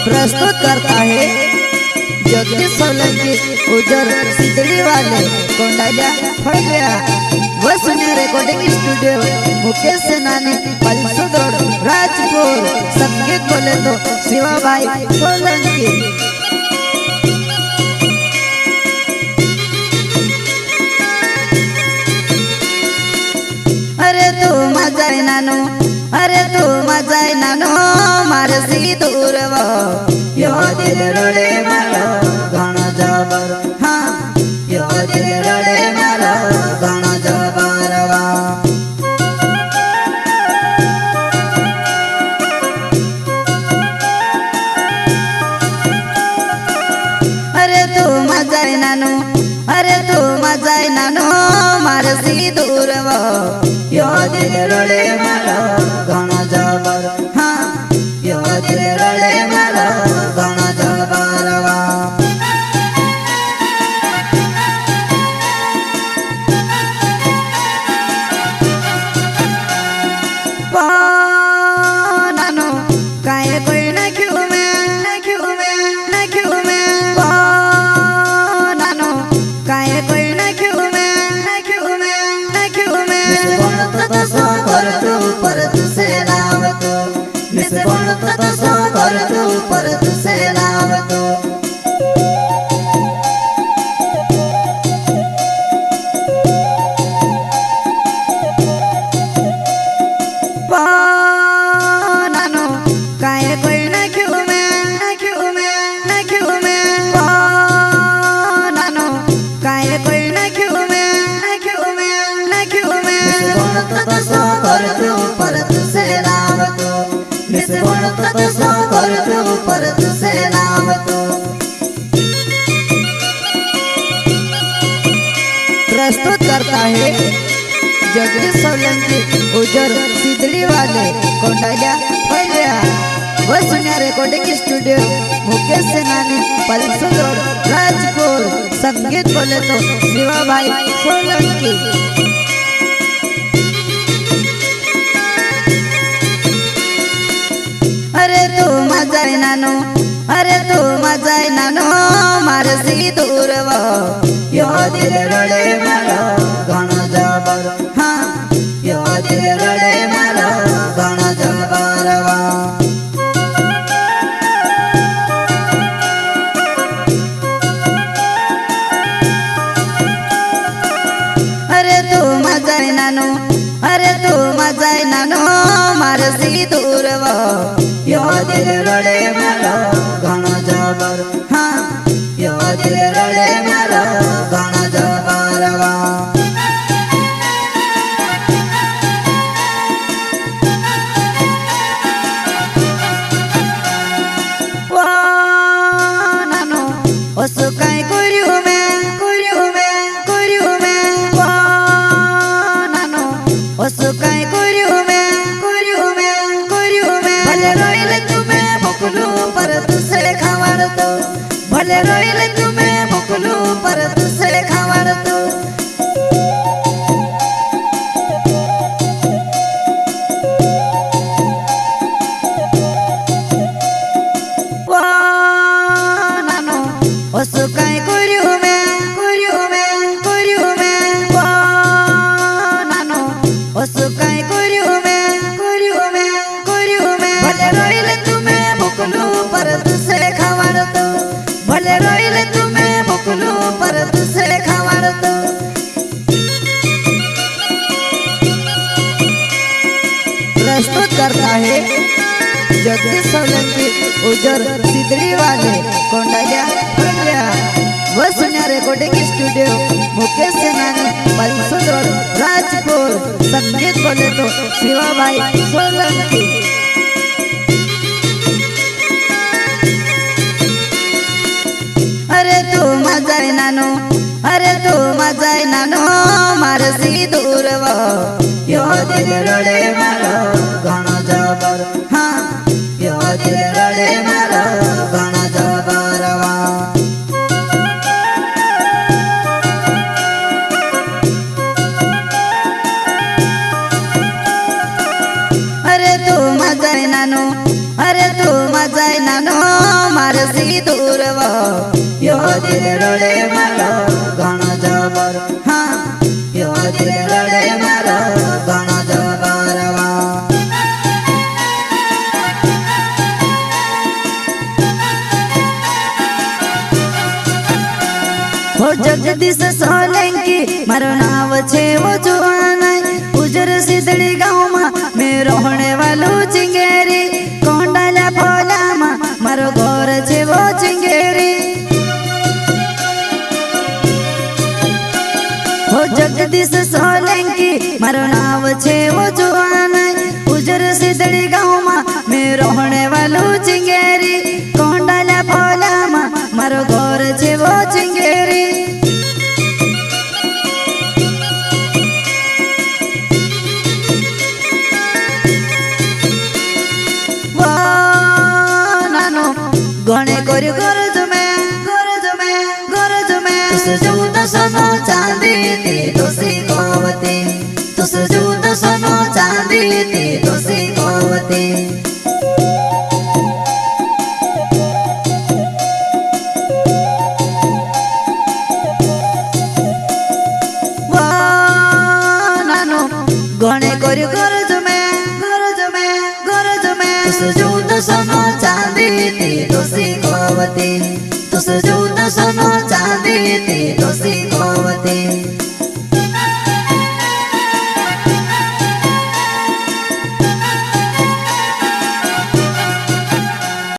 प्रस्तुत करता है जगदीश सोलंकी उजर सिद्धड़ी वाले कोंडाल्या फळल्या व सुनिया रिकॉर्डिंग स्टूडियो मुकेश सेनानी पलसुद रोड राजपुर। संगीत बोले तो शिवाभाई सोलंकी। अरे तू मजाय नानो, अरे तू मजाय नानो मारसी दूर वो यो दिल रडे मारो घणो जबर। हाँ यो दिल रडे मारो घणो जबर वा। अरे तू मजाय नानो, अरे तू मजाय नानो मारसी दूर वो यो दिल रडे मारो घणो जबर। हाँ यो दिल रडे मारो घणो जबर वा। नानो काय कोई ना क्यों मैं नानो काय कोई ना क्यों मैं तो सो कर तू पर तुसे नाम तो मिस तो सो कर तू पर तुसे नाम तो। नानो काय कोई ना क्यों मैं नानो काय कोई ना क्यों मैं तो सो कर तू पर तुसे नाम तो मिस तो सो कर तू पर तुसे नाम तो। प्रस्तुत करता है जगदीश सोलंकी उजर सिद्धड़ी वाले कोंडाल्या फळल्या व सुनिया रिकॉर्डिंग स्टूडियो मुकेश सेनानी पलसुद रोड राजपुर। संगीत बोले तो शिवाभाई सोलंकी। अरे तू मजाय नानो, अरे तू मजाय नानो मारसी दूर वो यो दिल रडे मारो घणो जबर। हाँ यो दिल रडे मारो घणो जबर वा। अरे तू मजाय नानो, अरे तू मजाय नानो मारसी दूर वो यो दिल रडे मारो घणो जबर। हाँ यो दिल रडे मारो घणो जबर वा। नानो असो काय कर्यो मैं नानो असो काय कर्यो मैं भले रोइले तुम्हें भोकलू पर तुसे खावाड़तो भले रोइले तुम्हें भोकलू पर तुसे खावाड़तो। नानो असो काय कर्यो मैं नानो असो काय कर्यो मैं भले रोइले तुम्हें भोकलू पर तुसे खावाड़तो भले रोइले तुम्हें भोकलू पर तुसे खावाड़तो। प्रस्तुत करता है जगदीश सोलंकी उजर सिद्धड़ी वाले कोंडाल्या फळल्या व सुनिया रिकॉर्डिंग स्टूडियो मुकेश सेनानी पलसुद रोड राजपुर। संगीत बोले तो शिवाभाई सोलंकी। अरे तू मजाय नानो, अरे तू मजाय नानो मारसी दूर वो यो दिल रडे मारो घणो जबर। हाँ यो दिल रडे मारो घणो जबर वा। अरे तू मजाय नानो, अरे तू माझा नानो मारसी दूर वो यो दिल रडे मारो घणो जबर हाँ यो दिल रडे मारो घणो जबर हो जगदीश सोलंकी मारो नाव छे वो जुआन उजर सिद्धड़ी गाँव में मैं रहने वालू चिंगेरी कोंडाला फोला में मारो घर छे वो चिंगेरी हो जगदीश सोलंकी मारो नाव छे वो जुआन उजर सिद्धड़ी गाँव में मैं रहने वालू चिंगेरी कोंडाला फोला में मारो घर छे वो चिंगेरी गणे कोरी गरज में तुस जूत सोनो चांदी ती तुसी कोवती तुस जूत सोनो चांदी ती तुसी कोवती गणे कोरी गरज में तुस जूत सोनो चांदी ती तुसी कोवती तुस जूत सोनो चांदी ती तुसी कोवती